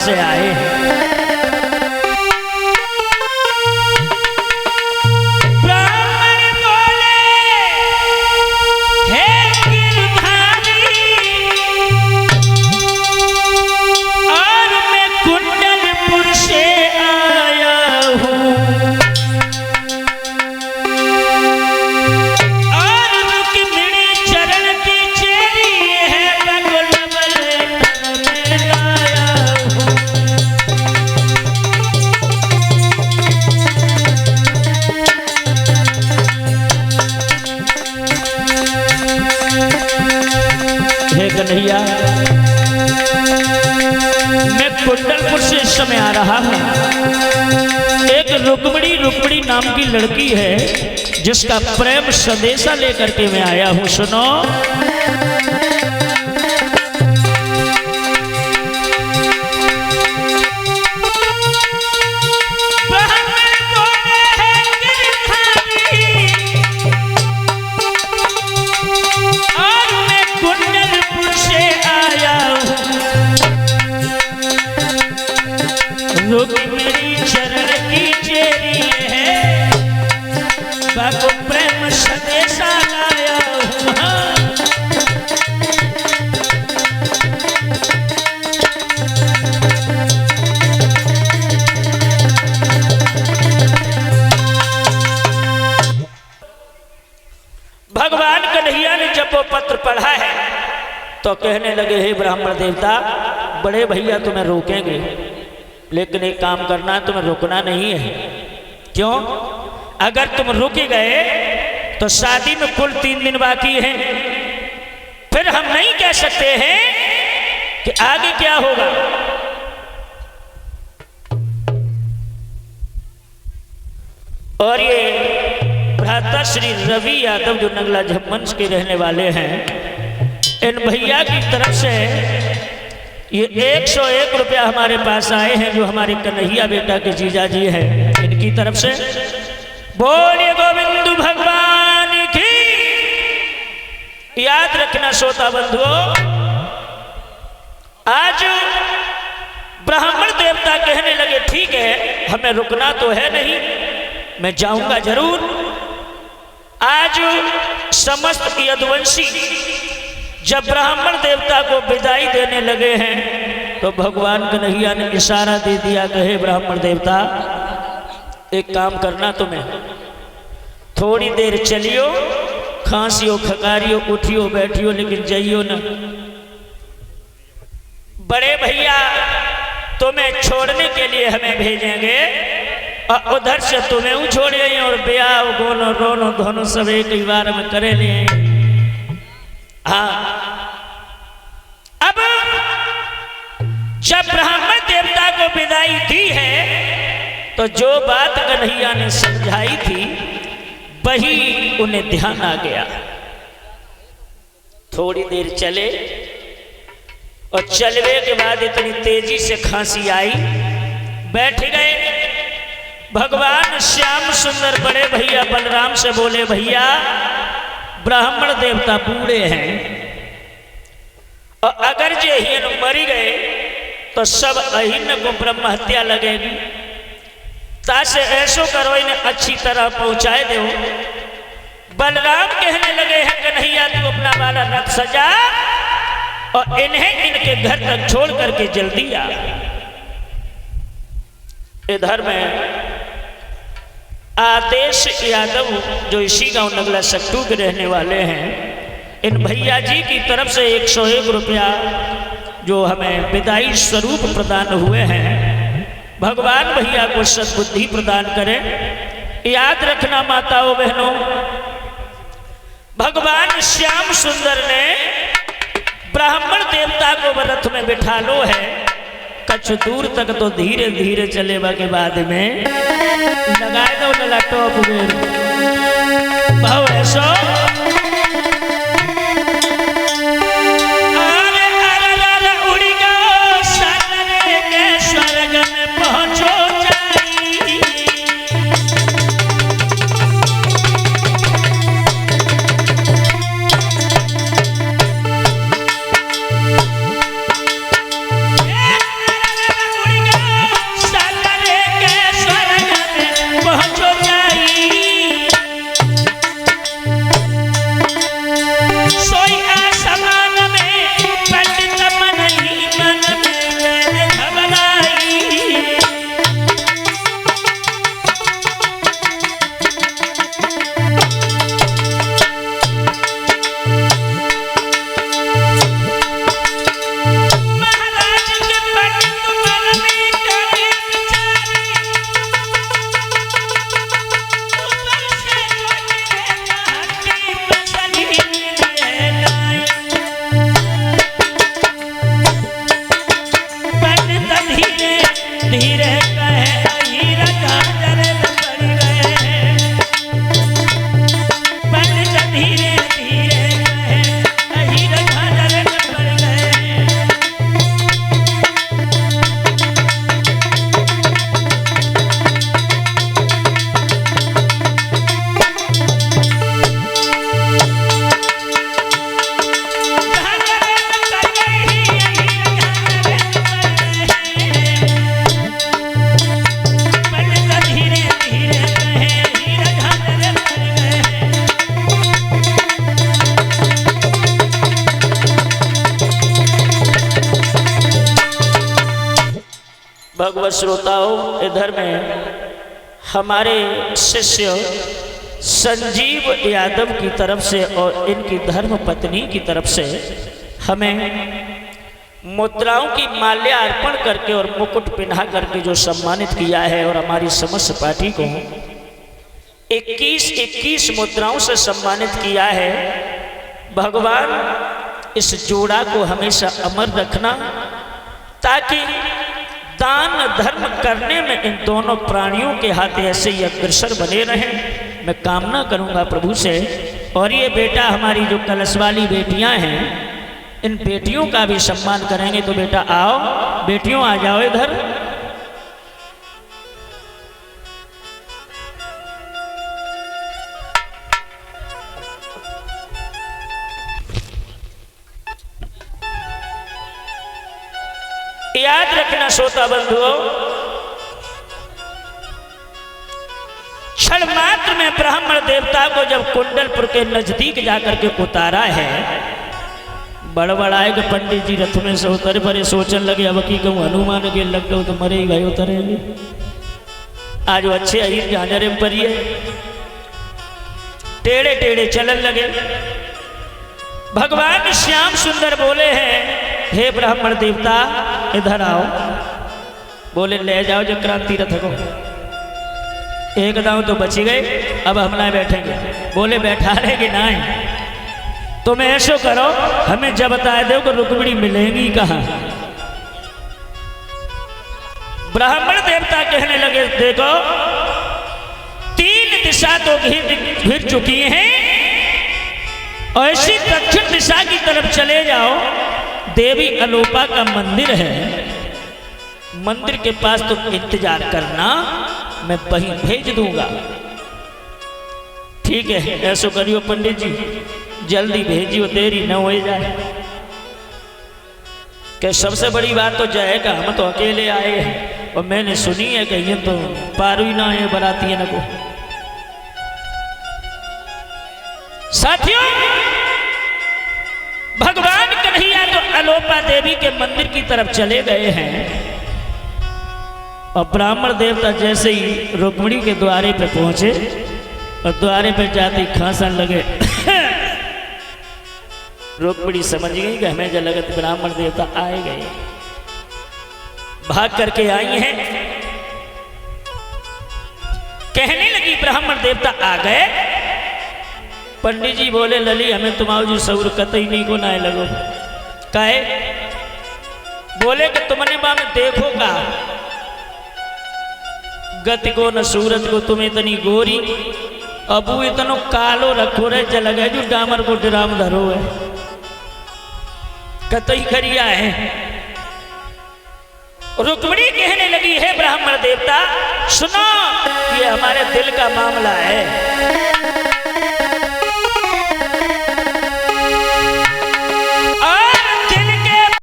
से आए हैं। ब्राह्मण बोले हे गिरधारी, और मैं कुंडलपुर से आया हूँ, और रुक्मिणी चरण की चेरी है बगुलबल में लाया हूँ। हे कन्हैया, मैं कुंडलपुर से इस समय आ रहा हूँ। एक रुक्मिणी नाम की लड़की है जिसका प्रेम संदेशा लेकर के मैं आया हूँ। सुनो, ब्राह्मण बोले हैं गिरधारी, और मैं कुंडलपुर से आया हूँ, रुक्मिणी चरण की चेरी है बाबू प्रेम संदेशा लाया हूँ। हाँ। भगवान कन्हैया ने जब वो पत्र पढ़ा है तो कहने लगे, हे ब्राह्मण देवता, बड़े भैया तुम्हें रोकेंगे, लेकिन एक काम करना है, तुम्हें रुकना नहीं है। क्यों? अगर तुम रुक गए तो शादी में कुल 3 दिन बाकी हैं, फिर हम नहीं कह सकते हैं कि आगे क्या होगा। और ये भ्राता श्री रवि यादव जो नगला झमवंश के रहने वाले हैं, इन भैया की तरफ से ये 101 रुपया हमारे पास आए हैं, जो हमारे कन्हैया बेटा के जीजा जी हैं, इनकी तरफ से। बोलिए गोविंद भगवान की। याद रखना श्रोता बंधुओं, आज ब्राह्मण देवता कहने लगे, ठीक है, हमें रुकना तो है नहीं, मैं जाऊंगा जरूर। आज समस्त यदुवंशी जब ब्राह्मण देवता को विदाई देने लगे हैं तो भगवान कन्हैया ने इशारा दे दिया, कहे ब्राह्मण देवता, एक काम करना, तुम्हें थोड़ी देर चलियो, खांसियो खकारियो, उठियो बैठियो, लेकिन जाइयो न। बड़े भैया तुम्हें छोड़ने के लिए हमें भेजेंगे, और उधर से तुम्हें छोड़े, और ब्याह गोनो रोनो दोनों सब एक ही बार में करे लिए। हाँ, अब जब ब्राह्मण देवता को विदाई दी है तो जो बात कन्हैया ने समझाई थी वही उन्हें ध्यान आ गया। थोड़ी देर चले, और चलने के बाद इतनी तेजी से खांसी आई, बैठ गए। भगवान श्याम सुंदर बड़े भैया बलराम से बोले, भैया ब्राह्मण देवता बूढ़े हैं, और अगर जे हिन मरी गए तो सब अहिन को ब्रह्म हत्या लगेगी, तासे ऐसो करो, इन्हें अच्छी तरह पहुंचाए दो। बलराम कहने लगे हैं, कन्हैया तू अपना वाला रथ सजा और इन्हें इनके घर तक छोड़ करके जल्दी आ। इधर में आदेश यादव जो इसी गांव नगला सट्टू के रहने वाले हैं, इन भैया जी की तरफ से 101 रुपया जो हमें विदाई स्वरूप प्रदान हुए हैं, भगवान भैया को सद्बुद्धि प्रदान करें। याद रखना माताओं बहनों, भगवान श्याम सुंदर ने ब्राह्मण देवता को रथ में बिठा लो है, कुछ दूर तक तो धीरे धीरे चलेगा के बाद में लगाए दो नला टॉप में भाव ऐसो। उड़ी गो सारे के स्वर्ग में पहुंचो जाई। धीरे कहे हीरा झांझर में पड़ गए। पंडित धीरे धीरे कहे हीरा झांझर में पड़ गए। भगवत श्रोताओं, इधर में हमारे शिष्य संजीव यादव की तरफ से और इनकी धर्म पत्नी की तरफ से हमें मुद्राओं की माल्या अर्पण करके और मुकुट पिन्हा करके जो सम्मानित किया है और हमारी समस्त पार्टी को 21 मुद्राओं से सम्मानित किया है। भगवान इस जोड़ा को हमेशा अमर रखना, ताकि दान धर्म करने में इन दोनों प्राणियों के हाथ ऐसे ही अग्रसर बने रहें। मैं कामना करूंगा प्रभु से। और ये बेटा, हमारी जो कलश वाली बेटियां हैं, इन बेटियों का भी सम्मान करेंगे। तो बेटा आओ, बेटियों आ जाओ इधर। याद रखना श्रोता बंधुओं, क्षण मात्र में ब्राह्मण देवता को जब कुंडलपुर के नजदीक जाकर के उतारा है, बड़बड़ाए के पंडित जी रथ में से उतरे परे सोचने लगे अब की कहूँ हनुमान के लग गए तो मरे ही गए उतरेंगे। आज वो अच्छे अहिर झांझरे में परिए टेढ़े टेढ़े चलन लगे। भगवान श्याम सुंदर बोले हैं, हे ब्राह्मण देवता इधर आओ। बोले ले जाओ जो क्रांति रथ को। एक दांव तो बची गए, अब हम ना बैठेंगे। बोले बैठा रहेंगे नहीं, तुम ऐसो करो, हमें जब बता दो कि रुक्मिणी मिलेंगी कहाँ। ब्राह्मण देवता कहने लगे, देखो 3 दिशा तो घिर चुकी हैं, और ऐसी दक्षिण दिशा की तरफ चले जाओ। देवी अलोपा का मंदिर है, मंदिर के पास तुम इंतजार करना, मैं वहीं भेज दूंगा। ठीक है, ऐसा करियो पंडित जी, जल्दी भेजियो, देरी न हो जाए। कि सबसे बड़ी बात तो जाएगा, हम तो अकेले आए हैं और मैंने सुनी है कि ये तो पारू ही ना है बराती है न को। साथियों, भगवान कन्हैया तो अलोपा देवी के मंदिर की तरफ चले गए हैं, और ब्राह्मण देवता जैसे ही रुक्मिणी के द्वारे पे पहुंचे और द्वारे पे जाते खांसन लगे। रुक्मिणी समझ गई कि हमें जो लगत ब्राह्मण देवता आए गए, भाग करके आई हैं। कहने लगी ब्राह्मण देवता आ गए। पंडित जी बोले, लली हमें तुम्हारा जो सौर कतई नहीं को ना लगो। काहे? बोले कि तुमने बा में देखो का गति को न सूरत को, तुम इतनी गोरी, अबू इतनो कालो रखो रे चल गए जो डामर को ड्राम धरो है, कतई खरिया है। रुक्मिणी कहने लगी, है ब्राह्मण देवता सुनो, ये हमारे दिल का मामला है।